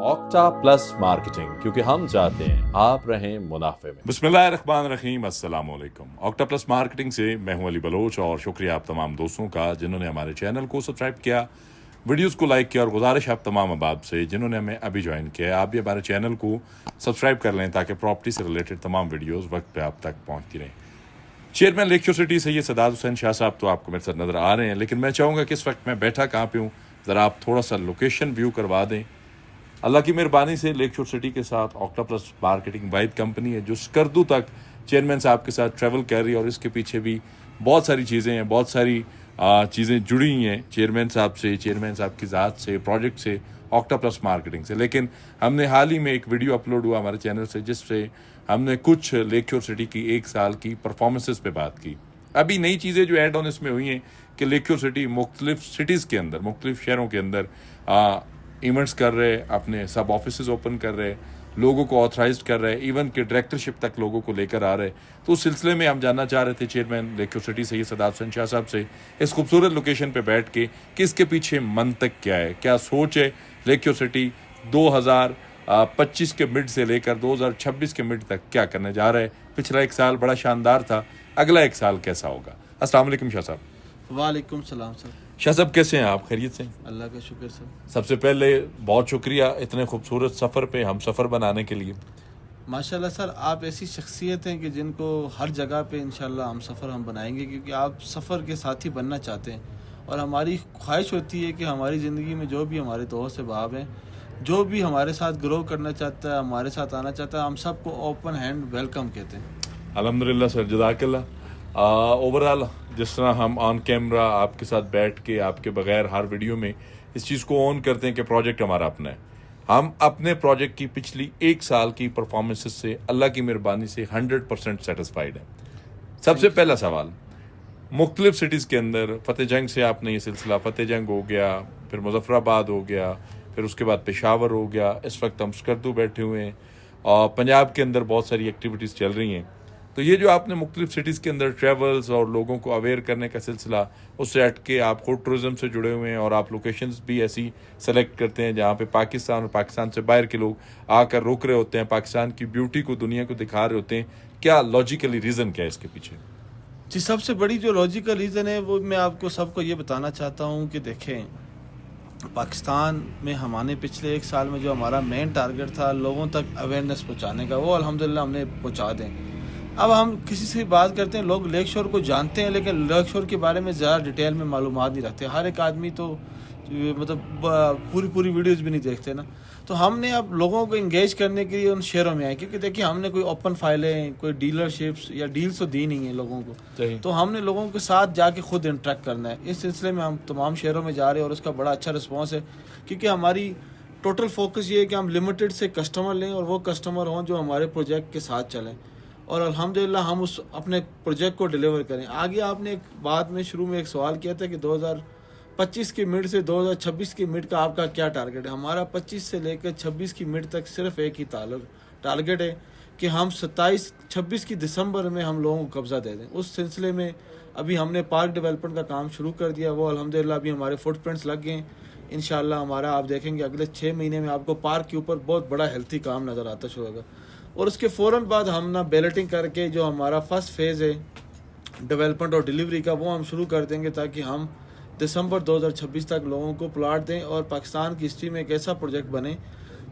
Octa plus marketing, क्योंकि हम चाहते हैं आप रहें मुनाफे में। बिस्मिल्लाहिर्रहमानिर्रहीम, अस्सलाम वालेकुम। ऑक्टा प्लस मार्केटिंग से मैं हूं अली बलोच और शुक्रिया आप तमाम दोस्तों का जिन्होंने हमारे चैनल को सब्सक्राइब किया, वीडियोस को लाइक किया, और गुजारिश आप तमाम अहबाब से जिन्होंने हमें अभी ज्वाइन किया है, आप भी हमारे चैनल को सब्सक्राइब कर लें ताकि प्रॉपर्टी से रिलेटेड तमाम वीडियोस वक्त पे आप तक पहुंचती रहें। Chairman lecture city Syed Sadat Hussain Shah साहब तो आपको मेरे साथ नज़र आ रहे हैं, लेकिन मैं चाहूँगा कि इस वक्त मैं बैठा कहाँ पे हूँ, ज़रा आप थोड़ा सा लोकेशन व्यू करवा दें। अल्लाह की मेहरबानी से लेक्चर सिटी के साथ octa plus marketing wide company है जो स्कर्दू तक चेयरमैन साहब के साथ ट्रैवल कर रही है, और इसके पीछे भी बहुत सारी चीज़ें हैं, बहुत सारी चीज़ें जुड़ी हुई हैं चेयरमैन साहब से, चेयरमैन साहब की ज़ात से, प्रोजेक्ट से, ऑक्टा प्लस मार्केटिंग से। लेकिन हमने हाल ही में एक वीडियो अपलोड हुआ हमारे चैनल से जिससे हमने कुछ लेक्चर सिटी की एक साल की परफॉर्मेंसेस पे बात की। अभी नई चीज़ें जो ऐड ऑन इसमें हुई हैं कि लेक्चर सिटी मुख्तलिफ सिटीज़ के अंदर, मुख्तलिफ शहरों के अंदर इवेंट्स कर रहे, अपने सब ऑफिसेज ओपन कर रहे, लोगों को ऑथराइज कर रहे, इवन के डायरेक्टरशिप तक लोगों को लेकर आ रहे। तो उस सिलसिले में हम जानना चाह रहे थे chairman lecture city Syed Sadat Hussain Shah साहब से, इस खूबसूरत लोकेशन पे बैठ के कि इसके पीछे मंतक क्या है, क्या सोच है लेक्चर सिटी 2025 के मिड से लेकर 2026 के मिड तक क्या करने जा रहे हैं। पिछला एक साल बड़ा शानदार था, अगला एक साल कैसा होगा। अस्सलाम वालेकुम शाह साहब। वालेकुम सलाम सर। शाह साहब कैसे हैं आप, खैरियत से? अल्लाह का शुक्र सर। सबसे पहले बहुत शुक्रिया इतने खूबसूरत सफ़र पे हम सफ़र बनाने के लिए। माशाल्लाह सर, आप ऐसी शख्सियत हैं कि जिनको हर जगह पे इंशाल्लाह हम सफ़र हम बनाएंगे, क्योंकि आप सफ़र के साथी बनना चाहते हैं, और हमारी ख्वाहिश होती है कि हमारी ज़िंदगी में जो भी हमारे दोस्त अहबाब हैं, जो भी हमारे साथ ग्रो करना चाहता है, हमारे साथ आना चाहता है, हम सबको ओपन हैंड वेलकम कहते हैं। अल्हम्दुलिल्लाह सर, जज़ाकल्लाह। ओवरऑल जिस तरह हम ऑन कैमरा आपके साथ बैठ के आपके बगैर हर वीडियो में इस चीज़ को ऑन करते हैं कि प्रोजेक्ट हमारा अपना है, हम अपने प्रोजेक्ट की पिछली एक साल की परफॉर्मेंसेस से अल्लाह की मेहरबानी से 100% सेटिस्फाइड है। सबसे पहला सवाल, मुख्तलिफ सिटीज़ के अंदर फतेह जंग से आपने ये सिलसिला, फतेह जंग हो गया, फिर मुजफ्फराबाद हो गया, फिर उसके बाद पेशावर हो गया, इस वक्त हम स्कर्दू बैठे हुए हैं, और पंजाब के अंदर बहुत सारी एक्टिविटीज़ चल रही हैं। तो ये जो आपने मुख्तलिफ सिटीज़ के अंदर ट्रैवल्स और लोगों को अवेयर करने का सिलसिला, उससे हट के आप खुद टूरिज़म से जुड़े हुए हैं, और आप लोकेशंस भी ऐसी सेलेक्ट करते हैं जहाँ पे पाकिस्तान और पाकिस्तान से बाहर के लोग आकर रुक रहे होते हैं, पाकिस्तान की ब्यूटी को दुनिया को दिखा रहे होते हैं। क्या लॉजिकली रीज़न क्या है इसके पीछे? जी, सबसे बड़ी जो लॉजिकल रीज़न है वो मैं आपको सबको ये बताना चाहता हूँ कि देखें, पाकिस्तान में हमारे पिछले एक साल में जो हमारा मेन टारगेट था लोगों तक अवेयरनेस पहुँचाने का, वो अल्हम्दुलिल्लाह हमने पहुँचा दें। अब हम किसी से बात करते हैं, लोग लेक शोर को जानते हैं लेकिन लेक शोर के बारे में ज़्यादा डिटेल में मालूमात नहीं रखते। हर एक आदमी तो मतलब पूरी वीडियोस भी नहीं देखते ना। तो हमने अब लोगों को इंगेज करने के लिए उन शहरों में आए, क्योंकि देखिए हमने कोई ओपन फाइलें, कोई डीलरशिप्स या डील्स तो दी नहीं है लोगों को, तो हमने लोगों के साथ जाके खुद इंटरेक्ट करना है। इस सिलसिले में हम तमाम शहरों में जा रहे हैं और उसका बड़ा अच्छा रिस्पॉन्स है, क्योंकि हमारी टोटल फोकस ये है कि हम लिमिटेड से कस्टमर लें और वो कस्टमर हों जो हमारे प्रोजेक्ट के साथ चलें, और अल्हम्दुलिल्लाह हम उस अपने प्रोजेक्ट को डिलीवर करें। आगे आपने एक बात में शुरू में एक सवाल किया था कि 2025 की मिड से 2026 की मिड का आपका क्या टारगेट है। हमारा 25 से लेकर 26 की मिड तक सिर्फ एक ही टारगेट है कि हम 26 की दिसंबर में हम लोगों को कब्ज़ा दे दें। उस सिलसिले में अभी हमने पार्क डेवलपमेंट का काम शुरू कर दिया, वो अल्हम्दुलिल्लाह अभी हमारे फुटप्रिंट्स लग गए। इंशाल्लाह हमारा आप देखेंगे अगले 6 महीने में आपको पार्क के ऊपर बहुत बड़ा हेल्थी काम नज़र आता शुरू होगा, और उसके फ़ौरन बाद हम ना बैलेटिंग करके जो हमारा फर्स्ट फेज़ है डेवलपमेंट और डिलीवरी का, वो हम शुरू कर देंगे ताकि हम दिसंबर 2026 तक लोगों को प्लाट दें और पाकिस्तान की हिस्ट्री में एक ऐसा प्रोजेक्ट बने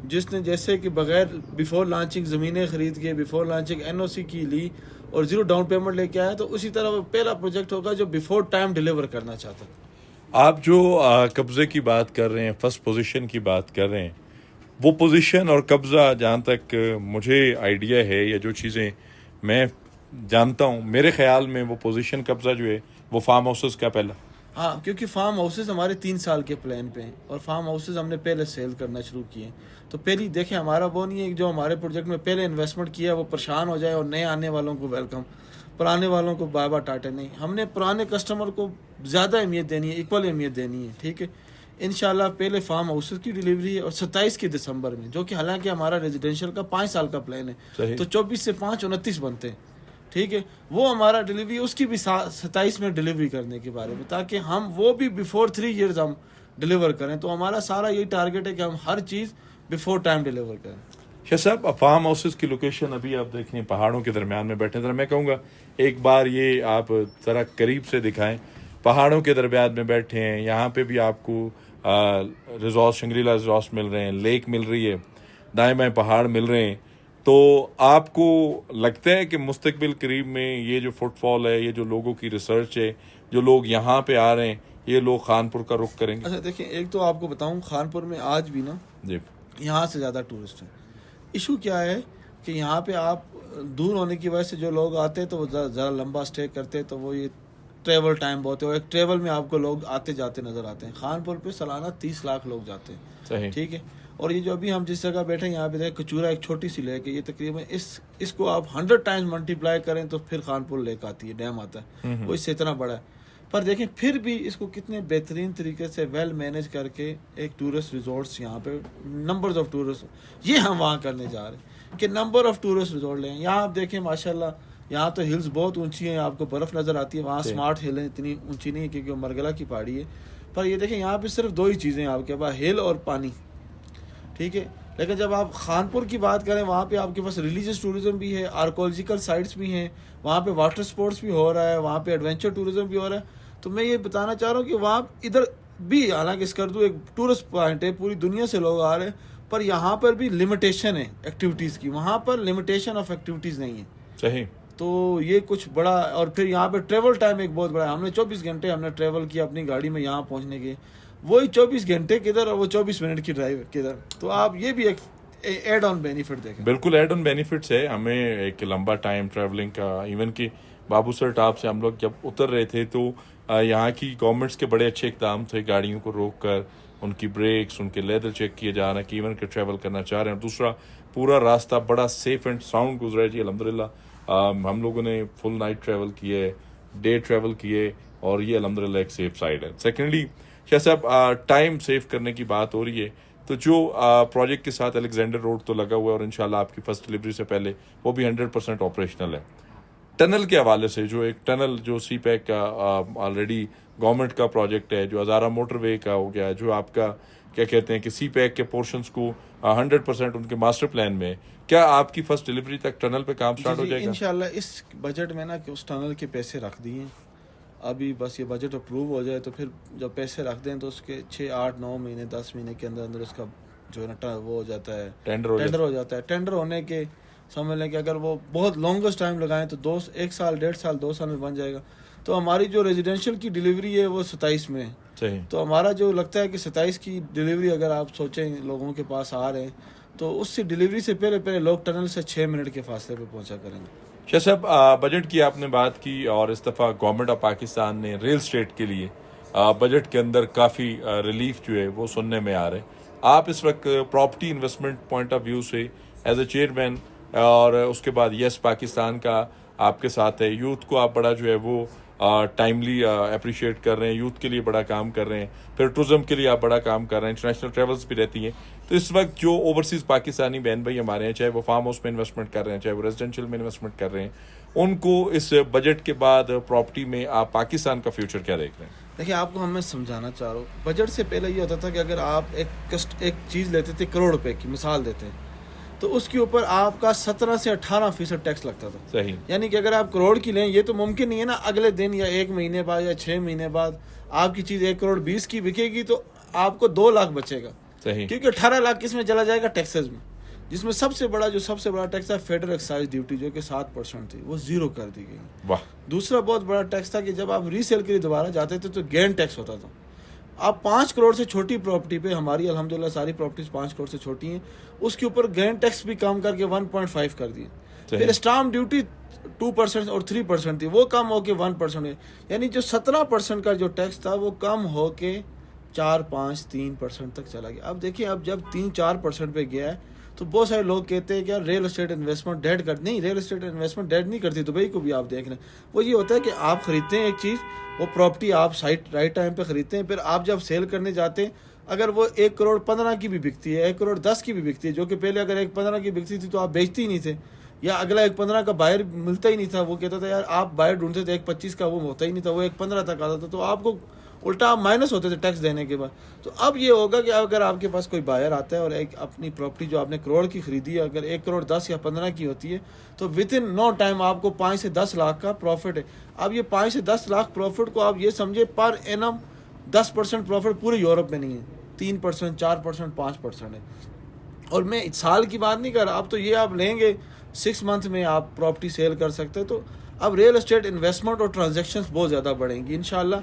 जिसने जैसे कि बगैर बिफोर लॉन्चिंग ज़मीनें ख़रीद के, बिफोर लॉन्चिंग NOC की ली और ज़ीरो डाउन पेमेंट लेके आया, तो उसी तरह वो पहला प्रोजेक्ट होगा जो बिफोर टाइम डिलीवर करना चाहता है। आप जो कब्ज़े की बात कर रहे हैं, फर्स्ट पोजीशन की बात कर रहे हैं, वो पोजीशन और कब्ज़ा जहाँ तक मुझे आइडिया है या जो चीज़ें मैं जानता हूँ, मेरे ख़्याल में वो पोजीशन कब्ज़ा जो है वो फार्म हाउसेस का पहला। हाँ, क्योंकि फार्म हाउसेस हमारे 3 साल के प्लान पे हैं और फार्म हाउसेस हमने पहले सेल करना शुरू किए। तो पहली देखें, हमारा वो नहीं है कि जो हमारे प्रोजेक्ट में पहले इन्वेस्टमेंट किया वो परेशान हो जाए और नए आने वालों को वेलकम, पुराने वालों को बार बार टाटे नहीं। हमने पुराने कस्टमर को ज़्यादा अहमियत देनी है, इक्वल अहमियत देनी है। ठीक है, इंशाल्लाह पहले फार्म हाउसेस की डिलीवरी है और 27 की दिसंबर में, जो कि हालांकि हमारा रेजिडेंशियल का 5 साल का प्लान है, तो 24 से 5 29 बनते हैं। ठीक है, वो हमारा डिलीवरी उसकी भी 27 में डिलीवरी करने के बारे में, ताकि हम वो भी बिफोर 3 ईयर्स हम डिलीवर करें। तो हमारा सारा यही टारगेट है कि हम हर चीज़ बिफोर टाइम डिलीवर करें. शाह साहब, फार्म हाउसेस की लोकेशन अभी आप देखें पहाड़ों के दरमियान में बैठे. ज़रा मैं कहूँगा एक बार ये आप ज़रा करीब से दिखाएं. पहाड़ों के दरमियान में बैठे हैं, यहाँ पे भी आपको रिजॉर्ट, शंग्रीला रिजॉर्ट मिल रहे हैं, लेक मिल रही है, दाएं बाएं पहाड़ मिल रहे हैं. तो आपको लगता है कि मुस्तकबिल करीब में ये जो फुटफॉल है, ये जो लोगों की रिसर्च है, जो लोग यहाँ पे आ रहे हैं, ये लोग खानपुर का रुख करेंगे? अच्छा देखिए, एक तो आपको बताऊं, खानपुर में आज भी ना जी यहाँ से ज़्यादा टूरिस्ट हैं. इशू क्या है कि यहाँ पे आप दूर होने की वजह से जो लोग आते हैं तो वो ज़रा लंबा स्टे करते हैं, तो वो ये ट्रेवल टाइम बहुत है, और एक ट्रेवल में आपको लोग आते जाते नज़र आते हैं. खानपुर पे सालाना 30 लाख लोग जाते हैं. सही. ठीक है. और ये जो अभी हम जिस जगह बैठे हैं यहाँ पे देखें, कचूरा एक छोटी सी लेक है, ये तकरीबन इसको आप 100 टाइम्स मल्टीप्लाई करें तो फिर खानपुर लेक आती है, डैम आता है, वो इससे इतना बड़ा है. पर देखें फिर भी इसको कितने बेहतरीन तरीके से वेल मैनेज करके एक टूरिस्ट रिजॉर्ट्स यहाँ पे, नंबर्स ऑफ टूरिस्ट, ये हम वहाँ करने जा रहे हैं कि नंबर ऑफ टूरिस्ट रिजॉर्ट लें. यहाँ आप देखें माशाल्लाह, यहाँ तो हिल्स बहुत ऊंची हैं, आपको बर्फ़ नज़र आती है. वहाँ स्मार्ट हिल है, इतनी ऊंची नहीं है क्योंकि वो मरगला की पहाड़ी है. पर ये देखें यहाँ पे सिर्फ 2 ही चीज़ें हैं आपके पास, हिल और पानी. ठीक है. लेकिन जब आप खानपुर की बात करें, वहाँ पे आपके पास रिलीजियस टूरिज्म भी है, आर्कोलॉजिकल साइट्स भी हैं, वहाँ पे वाटर स्पोर्ट्स भी हो रहा है, वहाँ पे एडवेंचर टूरिज्म भी हो रहा है. तो मैं ये बताना चाह रहा हूँ कि वहाँ इधर भी, हालांकि स्कर्दू एक टूरिस्ट पॉइंट है, पूरी दुनिया से लोग आ रहे हैं, पर यहाँ पर भी लिमिटेशन है एक्टिविटीज़ की. वहाँ पर लिमिटेशन ऑफ एक्टिविटीज़ नहीं है. सही. तो ये कुछ बड़ा. और फिर यहाँ पे ट्रेवल टाइम एक बहुत बड़ा है. हमने 24 घंटे हमने ट्रेवल किया अपनी गाड़ी में यहाँ पहुँचने के, वही 24 घंटे किधर और वो 24 मिनट की ड्राइव किधर. तो आप ये भी एक एड ऑन बेनिफिट देखें. बिल्कुल एड ऑन बेनिफिट्स है. हमें एक लंबा टाइम ट्रैवलिंग का, इवन कि बाबू सर टॉप से हम लोग जब उतर रहे थे तो यहाँ की गवर्नमेंट्स के बड़े अच्छे इक़दाम थे, गाड़ियों को रोक कर उनकी ब्रेक्स, उनके लेदर चेक किए जा रहे हैं कि इवन के ट्रैवल करना चाह रहे हैं. दूसरा, पूरा रास्ता बड़ा सेफ एंड साउंड गुजरा है जी अल्हम्दुलिल्लाह. हम लोगों ने फुल नाइट ट्रैवल किए, डे ट्रैवल किए, और ये अल्हम्दुलिल्लाह एक सेफ साइड है. सेकेंडली शाह साहब, टाइम सेव करने की बात हो रही है, तो जो प्रोजेक्ट के साथ अलेक्जेंडर रोड तो लगा हुआ है और इंशाल्लाह आपकी फर्स्ट डिलीवरी से पहले वो भी 100% ऑपरेशनल है. टनल के हवाले से, जो एक टनल जो सी पैक का ऑलरेडी गवर्नमेंट का प्रोजेक्ट है, जो हज़ारा मोटरवे का हो गया, जो आपका क्या कहते हैं कि सी पैक के पोर्शंस को 100% उनके मास्टर प्लान में, क्या आपकी फर्स्ट डिलीवरी तक टनल पे काम स्टार्ट हो जाएगा? इंशाल्लाह इस बजट में ना कि उस टनल के पैसे रख दिए. अभी बस ये बजट अप्रूव हो जाए तो फिर जब पैसे रख दें तो उसके 6, 8, 9 महीने, 10 महीने के अंदर अंदर उसका जो है ना वो हो जाता है, टेंडर हो जाता है. टेंडर होने के समझ लें कि अगर वो बहुत लॉन्गेस्ट टाइम लगाएं तो 1 साल, 1.5 साल, 2 साल में बन जाएगा. तो हमारी जो रेजिडेंशियल की डिलीवरी है वो 27 में है. सही. तो हमारा जो लगता है कि 27 की डिलीवरी अगर आप सोचें लोगों के पास आ रहे हैं तो उससे डिलीवरी से पहले लोग टनल से 6 मिनट के फासले पे पहुंचा करेंगे. शाह साहब, बजट की आपने बात की और इस दफ़ा गवर्नमेंट ऑफ पाकिस्तान ने रियल स्टेट के लिए बजट के अंदर काफ़ी रिलीफ जो है वो सुनने में आ रहे हैं. आप इस वक्त property investment point of view से एज ए चेयरमैन, और उसके बाद यस पाकिस्तान का आपके साथ है, यूथ को आप बड़ा जो है वो टाइमली अप्रिशिएट कर रहे हैं, यूथ के लिए बड़ा काम कर रहे हैं, फिर टूरिज्म के लिए आप बड़ा काम कर रहे हैं, इंटरनेशनल ट्रेवल्स भी रहती हैं. तो इस वक्त जो ओवरसीज़ पाकिस्तानी बहन भाई हमारे हैं, चाहे वो फार्म हाउस में इन्वेस्टमेंट कर रहे हैं, चाहे वो रेजिडेंशियल में इन्वेस्टमेंट कर रहे हैं, उनको इस बजट के बाद प्रॉपर्टी में आप पाकिस्तान का फ्यूचर क्या देख रहे हैं? देखिए, आपको मैं समझाना चाह रहा हूँ, बजट से पहले ये होता था कि अगर आप एक चीज़ लेते थे करोड़ रुपए की, मिसाल देते हैं, तो उसके ऊपर आपका 17 से 18% टैक्स लगता था. सही. यानी कि अगर आप करोड़ की लें, ये तो मुमकिन नहीं है ना अगले दिन या 1 महीने बाद या 6 महीने बाद आपकी चीज़ 1 करोड़ 20 की बिकेगी तो आपको 2 लाख बचेगा. सही. क्योंकि 18 लाख किस में चला जाएगा? टैक्सेस में, जिसमें सबसे बड़ा टैक्स है फेडरल एक्साइज ड्यूटी, जो कि 7% थी, वो 0 कर दी गई. वाह. दूसरा बहुत बड़ा टैक्स था कि जब आप रीसेल के लिए दोबारा जाते थे तो गेन टैक्स होता था. आप 5 करोड़ से छोटी प्रॉपर्टी पे, हमारी अल्हम्दुलिल्लाह सारी प्रॉपर्टीज 5 करोड़ से छोटी हैं, उसके ऊपर गेन टैक्स भी कम करके 1.5 कर दिए. फिर स्टाम्प ड्यूटी 2% और 3% थी, वो कम होके 1% है. यानी जो 17% का जो टैक्स था वो कम होके 4, 5, 3% तक चला गया. अब देखिए, अब जब 3-4% पे गया है तो बहुत सारे लोग कहते हैं कि यार रियल एस्टेट इन्वेस्टमेंट डेड कर. नहीं, रियल एस्टेट इन्वेस्टमेंट डेड नहीं करती. दुबई को भी आप देख लें, वो ये होता है कि आप खरीदते हैं एक चीज़, वो प्रॉपर्टी आप राइट टाइम पे खरीदते हैं, फिर आप जब सेल करने जाते हैं, अगर वो 1 करोड़ 15 की भी बिकती है, 1 करोड़ 10 की भी बिकती है, जो कि पहले अगर 1.15 की बिकती थी तो आप बेचते ही नहीं थे, या अगला 1.15 का बायर मिलता ही नहीं था. वो कहता था यार आप बायर ढूंढते थे 1.25 का, वो होता ही नहीं था, वो 1.15 तक आता था. तो आपको الٹا آپ مائنس ہوتے تھے ٹیکس دینے کے بعد. تو اب یہ ہوگا کہ اگر آپ کے پاس کوئی بائر آتا ہے اور ایک اپنی پراپرٹی جو آپ نے کروڑ کی خریدی ہے اگر 1 کروڑ 10 یا 15 کی ہوتی ہے تو ود ان نو ٹائم آپ کو 5 سے 10 لاکھ کا پروفٹ ہے. اب یہ 5 سے 10 لاکھ پروفٹ کو آپ یہ سمجھے پر اینم 10% پروفٹ پورے یورپ میں نہیں ہے, 3%, 4%, 5% ہے. اور میں سال کی بات نہیں کر رہا, اب تو یہ آپ لیں گے 6 منتھ میں آپ پراپرٹی سیل کر سکتے ہیں. تو اب ریئل اسٹیٹ انویسٹمنٹ اور ٹرانزیکشنز بہت زیادہ بڑھیں گی انشاءاللہ,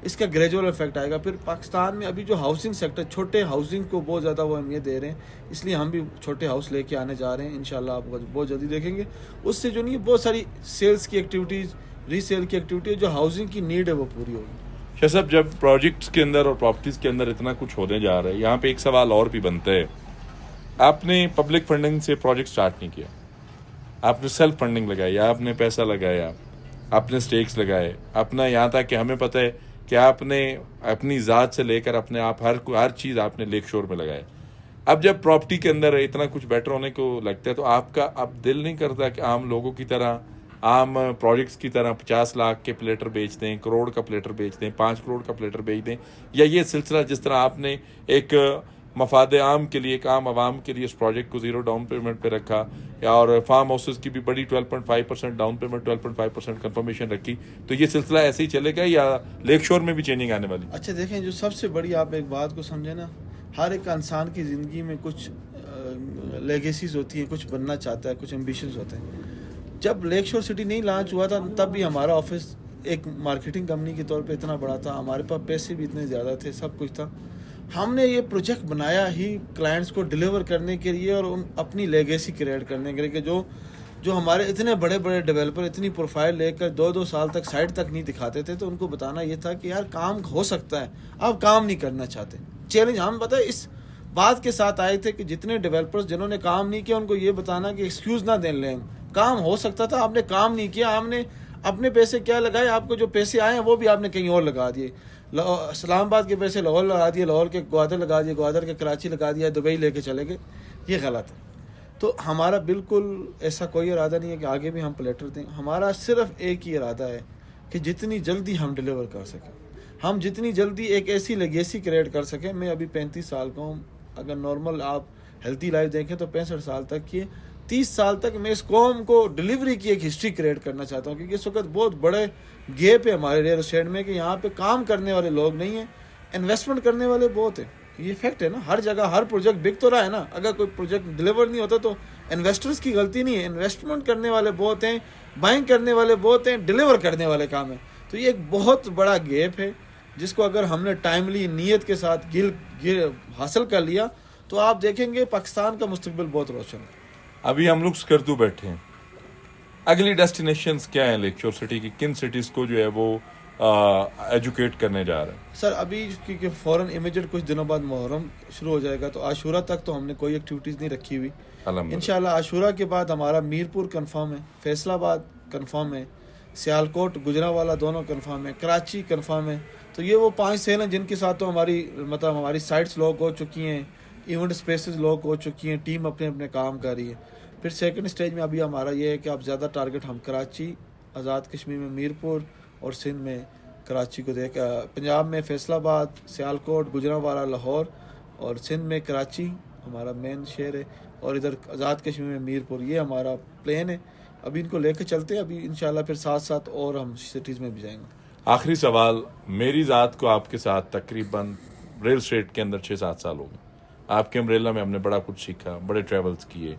اس کا گریجول افیکٹ آئے گا. پھر پاکستان میں ابھی جو ہاؤسنگ سیکٹر, چھوٹے ہاؤسنگ کو بہت زیادہ وہ اہمیت دے رہے ہیں, اس لیے ہم بھی چھوٹے ہاؤس لے کے آنے جا رہے ہیں انشاءاللہ. آپ بہت جلدی دیکھیں گے. اس سے جو نہیں بہت ساری سیلز کی ایکٹیویٹیز, ری سیل کی ایکٹیویٹیز, جو ہاؤسنگ کی نیڈ ہے وہ پوری ہوگی. شاہ صاحب, جب پروجیکٹس کے اندر اور پراپرٹیز کے اندر اتنا کچھ ہونے جا رہا ہے, یہاں پہ ایک سوال اور بھی بنتا ہے. آپ نے پبلک فنڈنگ سے پروجیکٹ سٹارٹ نہیں کیا, آپ نے سیلف فنڈنگ لگائی, آپ نے پیسہ لگایا, آپ نے سٹیکس لگائے اپنا, یہاں تک کہ ہمیں پتہ ہے کہ آپ نے اپنی ذات سے لے کر اپنے آپ ہر چیز آپ نے لیک شور میں لگایا. اب جب پراپرٹی کے اندر اتنا کچھ بیٹر ہونے کو لگتا ہے تو آپ کا اب دل نہیں کرتا کہ عام لوگوں کی طرح, عام پروجیکٹس کی طرح 50 لاکھ کے پلیٹر بیچ دیں, کروڑ کا پلیٹر بیچ دیں, 5 کروڑ کا پلیٹر بیچ دیں, یا یہ سلسلہ جس طرح آپ نے ایک مفاد عام کے لیے, ایک عام عوام کے لیے اس پروجیکٹ کو 0 ڈاؤن پیمنٹ پہ رکھا, اور فارم ہاؤسز کی بھی بڑی 12.5% ڈاؤن پیمنٹ, 12.5% کنفرمیشن رکھی, تو یہ سلسلہ ایسے ہی چلے گا یا لیک شور میں بھی چینجنگ آنے والی؟ اچھا دیکھیں, جو سب سے بڑی آپ ایک بات کو سمجھیں نا, ہر ایک انسان کی زندگی میں کچھ لیگیسیز ہوتی ہیں, کچھ بننا چاہتا ہے, کچھ ایمبیشنز ہوتے ہیں. جب لیک شور سٹی نہیں لانچ ہوا تھا تب بھی ہمارا آفس ایک مارکیٹنگ کمپنی کے طور پہ اتنا بڑا تھا, ہمارے پاس پیسے بھی اتنے زیادہ تھے, سب کچھ تھا. ہم نے یہ پروجیکٹ بنایا ہی کلائنٹس کو ڈیلیور کرنے کے لیے اور اپنی لیگیسی کریٹ کرنے کے لیے, کہ جو ہمارے اتنے بڑے بڑے ڈیولپر اتنی پروفائل لے کر 2 سال تک سائٹ تک نہیں دکھاتے تھے, تو ان کو بتانا یہ تھا کہ یار کام ہو سکتا ہے, آپ کام نہیں کرنا چاہتے. چیلنج ہم پتہ ہے اس بات کے ساتھ آئے تھے کہ جتنے ڈیولپرز جنہوں نے کام نہیں کیا ان کو یہ بتانا کہ ایکسکیوز نہ دیں لیں, کام ہو سکتا تھا, آپ نے کام نہیں کیا, آپ نے اپنے پیسے کیا لگائے, آپ کو جو پیسے آئے ہیں وہ بھی آپ نے کہیں اور لگا دیے. اسلام آباد کے پیسے لاہور لگا دیے, لاہور کے گوادر لگا دیے, گوادر کے کراچی لگا دیا, دبئی لے کے چلے گئے. یہ غلط ہے. تو ہمارا بالکل ایسا کوئی ارادہ نہیں ہے کہ آگے بھی ہم پلیٹر دیں. ہمارا صرف ایک ہی ارادہ ہے کہ جتنی جلدی ہم ڈیلیور کر سکیں, ہم جتنی جلدی ایک ایسی لیگیسی کریٹ کر سکیں. میں ابھی 35 سال کا ہوں, اگر نارمل آپ ہیلتھی لائف دیکھیں تو 65 سال تک کی, 30 سال تک میں اس قوم کو ڈیلیوری کی ایک ہسٹری کریٹ کرنا چاہتا ہوں. کیونکہ اس وقت بہت بڑے گیپ ہے ہمارے ریئل اسٹیٹ میں کہ یہاں پہ کام کرنے والے لوگ نہیں ہیں, انویسٹمنٹ کرنے والے بہت ہیں. یہ فیکٹ ہے نا, ہر جگہ ہر پروجیکٹ بک تو رہا ہے نا. اگر کوئی پروجیکٹ ڈیلیور نہیں ہوتا تو انویسٹرز کی غلطی نہیں ہے, انویسٹمنٹ کرنے والے بہت ہیں, بائنگ کرنے والے بہت ہیں, ڈیلیور کرنے والے کام ہیں. تو یہ ایک بہت بڑا گیپ ہے جس کو اگر ہم نے ٹائملی نیت کے ساتھ حاصل کر لیا تو آپ دیکھیں گے پاکستان کا مستقبل بہت روشن ہے. ابھی ہم لوگ سکردو بیٹھے ہیں, اگلی ڈیسٹینیشنز کیا ہیں لیک شور سٹی کی, کن سٹیز کو جو ہے وہ ایجوکیٹ کرنے جا رہے ہیں؟ سر ابھی کیونکہ فوراً امیجیٹ کچھ دنوں بعد محرم شروع ہو جائے گا, تو عاشورہ تک تو ہم نے کوئی ایکٹیویٹیز نہیں رکھی ہوئی. انشاءاللہ عاشورہ کے بعد ہمارا میرپور کنفرم ہے, فیصل آباد کنفرم ہے, سیالکوٹ گجرانوالہ دونوں کنفرم ہے, کراچی کنفرم ہے. تو یہ وہ 5 سیل ہیں جن کے ساتھ تو ہماری سائٹس لوگ ہو چکی ہیں, ایونٹ اسپیسز لوگ ہو چکی ہیں, ٹیم اپنے اپنے کام کر رہی ہے. پھر سیکنڈ اسٹیج میں ابھی ہمارا یہ ہے کہ اب زیادہ ٹارگٹ ہم کراچی, آزاد کشمیر میں میرپور اور سندھ میں کراچی کو پنجاب میں فیصل آباد, سیالکوٹ, گجرانوالہ, لاہور, اور سندھ میں کراچی ہمارا مین شہر ہے, اور ادھر آزاد کشمیر میں میرپور. یہ ہمارا پلان ہے, ابھی ان کو لے کے چلتے ہیں. ابھی انشاءاللہ پھر ساتھ ساتھ اور ہم سٹیز میں بھی جائیں گے. آخری سوال, میری ذات کو آپ کے ساتھ تقریباً ریل اسٹیٹ کے اندر 6-7 سال ہو گئے. آپ کے امبریلا میں ہم نے بڑا کچھ سیکھا, بڑے ٹریولز کیے,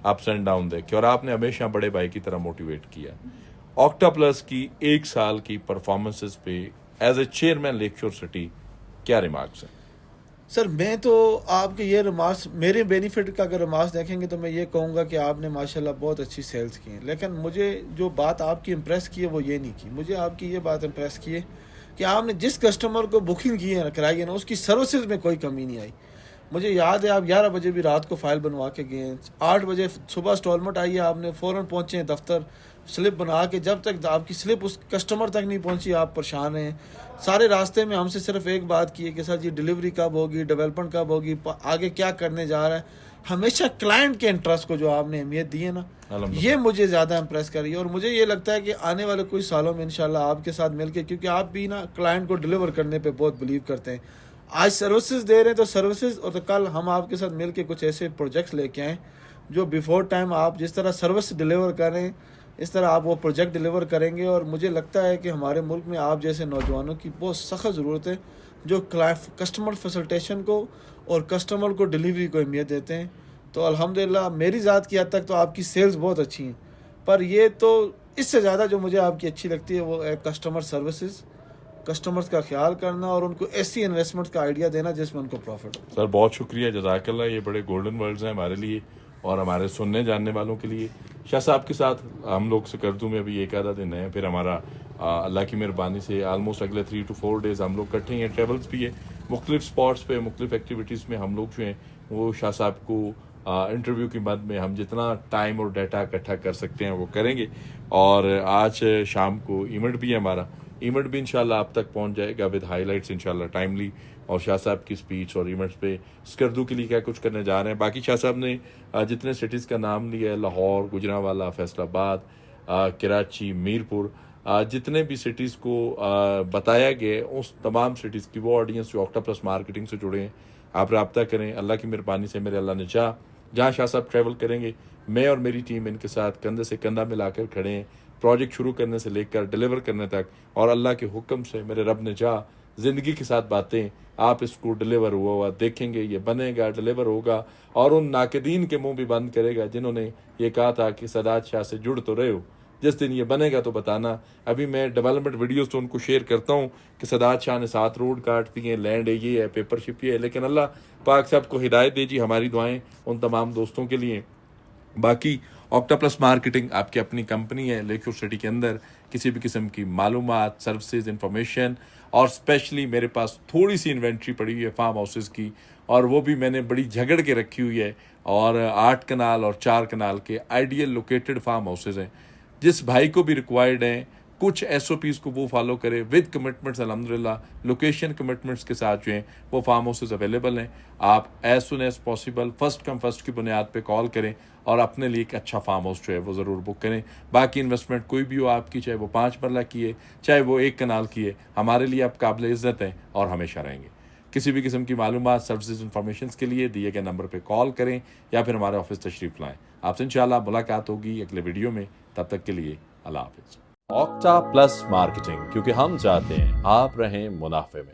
اپس اینڈ ڈاؤن دیکھے, اور آپ نے ہمیشہ بڑے بھائی کی طرح موٹیویٹ کیا. آکٹا پلس کی 1 سال کی پرفارمنسز پہ ایز اے چیئرمین لیک شور سٹی کیا ریمارکس ہیں؟ سر میں تو آپ کے یہ ریمارکس, میرے بینیفٹ کا اگر ریمارکس دیکھیں گے تو میں یہ کہوں گا کہ آپ نے ماشاءاللہ بہت اچھی سیلز کی ہیں. لیکن مجھے جو بات آپ کی امپریس کی ہے وہ یہ نہیں کی. مجھے آپ کی یہ بات امپریس کی ہے کہ آپ نے جس کسٹمر کو بکنگ کی ہے کرائی ہے نا, اس کی سروسز میں کوئی کمی نہیں آئی. مجھے یاد ہے آپ 11 بجے بھی رات کو فائل بنوا کے گئے ہیں, 8 بجے صبح اسٹالمنٹ آئی ہے, آپ نے فوراً پہنچے ہیں دفتر, سلپ بنا کے, جب تک آپ کی سلپ اس کسٹمر تک نہیں پہنچی آپ پریشان ہیں. سارے راستے میں ہم سے صرف ایک بات کی ہے کہ سر جی ڈیلیوری کب ہوگی, ڈیولپمنٹ کب ہوگی, آگے کیا کرنے جا رہا ہے. ہمیشہ کلائنٹ کے انٹرسٹ کو جو آپ نے اہمیت دی ہے نا، یہ مجھے زیادہ امپریس کر رہی ہے. اور مجھے یہ لگتا ہے کہ آنے والے کچھ سالوں میں انشاءاللہ آپ کے ساتھ مل کے، کیونکہ آپ بھی نا کلائنٹ کو ڈلیور کرنے پہ بہت بلیو کرتے ہیں. آج سروسز دے رہے ہیں تو سروسز، اور تو کل ہم آپ کے ساتھ مل کے کچھ ایسے پروجیکٹس لے کے آئیں جو بیفور ٹائم آپ جس طرح سروس ڈلیور کر رہے ہیں اس طرح آپ وہ پروجیکٹ ڈلیور کریں گے. اور مجھے لگتا ہے کہ ہمارے ملک میں آپ جیسے نوجوانوں کی بہت سخت ضرورت ہے جو کسٹمر فیسلٹیشن کو اور کسٹمر کو ڈلیوری کو اہمیت دیتے ہیں. تو الحمدللہ میری ذات کی حد تک تو آپ کی سیلز بہت اچھی ہیں، پر یہ تو اس سے زیادہ جو مجھے آپ کی اچھی لگتی ہے وہ ہے کسٹمر سروسز، کسٹمرز کا خیال کرنا اور ان کو ایسی انویسٹمنٹ کا آئیڈیا دینا جس میں ان کو پروفٹ ہو. سر بہت شکریہ، جزاک اللہ. یہ بڑے گولڈن ورڈز ہیں ہمارے لیے اور ہمارے سننے جاننے والوں کے لیے. شاہ صاحب کے ساتھ ہم لوگ سکردو میں ابھی ایک آدھا دن ہے، پھر ہمارا اللہ کی مہربانی سے آلموسٹ اگلے 3 to 4 days ہم لوگ کٹھے ہیں. ٹریولز بھی ہے، مختلف اسپاٹس پہ مختلف ایکٹیویٹیز میں ہم لوگ جو ہیں وہ شاہ صاحب کو انٹرویو کی مد میں ہم جتنا ٹائم اور ڈیٹا اکٹھا کر سکتے ہیں وہ کریں گے. اور آج شام کو ایونٹ بھی ہے ہمارا، ایونٹ بھی انشاءاللہ آپ تک پہنچ جائے گا ود ہائی لائٹس انشاءاللہ ٹائملی، اور شاہ صاحب کی اسپیچ اور ایونٹس پہ سکردو کے لیے کیا کچھ کرنے جا رہے ہیں. باقی شاہ صاحب نے جتنے سٹیز کا نام لیا ہے، لاہور، گجرانوالہ، فیصل آباد، کراچی، میرپور، جتنے بھی سٹیز کو بتایا گیا اس تمام سٹیز کی وہ آڈینس جو آکٹا پلس مارکیٹنگ سے جڑے ہیں آپ رابطہ کریں. اللہ کی مہربانی سے میرے اللہ نے چاہ جہاں شاہ صاحب ٹریول کریں گے میں اور میری ٹیم ان کے ساتھ کندھے سے کندھا ملا کر کھڑے ہیں، پروجیکٹ شروع کرنے سے لے کر ڈلیور کرنے تک. اور اللہ کے حکم سے میرے رب نے چاہ زندگی کے ساتھ باتیں آپ اس کو ڈلیور ہوا دیکھیں گے، یہ بنے گا، ڈلیور ہوگا، اور ان ناقدین کے منہ بھی بند کرے گا جنہوں نے یہ کہا تھا کہ سادات شاہ سے جڑ تو رہے ہو، جس دن یہ بنے گا تو بتانا. ابھی میں ڈیولپمنٹ ویڈیوز تو ان کو شیئر کرتا ہوں کہ سادات شاہ نے 7 روڈ کاٹ دیے، لینڈ ہے، یہ ہے، پیپر شپ یہ ہے، لیکن اللہ پاک صاحب کو ہدایت دیجیے. ہماری دعائیں ان تمام دوستوں کے لیے. باقی آکٹا پلس مارکیٹنگ آپ کی اپنی کمپنی ہے لیک شور سٹی کے اندر. کسی بھی قسم کی معلومات، سروسز، انفارمیشن، اور اسپیشلی میرے پاس تھوڑی سی انوینٹری پڑی ہوئی ہے فارم ہاؤسز کی، اور وہ بھی میں نے بڑی جھگڑ کے رکھی ہوئی ہے. اور 8 کنال اور 4 کنال کے آئیڈیل لوکیٹڈ فارم ہاؤسز ہیں. جس بھائی کو بھی ریکوائرڈ ہیں کچھ ایس او پیز کو وہ فالو کرے ود کمٹمنٹس، الحمدللہ لوکیشن کمٹمنٹس کے ساتھ جو ہیں وہ فارم ہاؤسز اویلیبل ہیں. آپ as soon as possible first come first کی بنیاد پہ کال کریں اور اپنے لیے ایک اچھا فارم ہاؤس جو ہے وہ ضرور بک کریں. باقی انویسٹمنٹ کوئی بھی ہو آپ کی، چاہے وہ 5 مرلہ کی ہے، چاہے وہ 1 کنال کی ہے، ہمارے لیے آپ قابل عزت ہیں اور ہمیشہ رہیں گے. کسی بھی قسم کی معلومات، سروسز، انفارمیشنز کے لیے دیے گئے نمبر پہ کال کریں یا پھر ہمارے آفس تشریف لائیں. آپ سے انشاءاللہ ملاقات ہوگی اگلے ویڈیو میں. تب تک کے لیے اللہ حافظ. آکٹا پلس مارکیٹنگ، کیونکہ ہم چاہتے ہیں آپ رہیں منافع میں.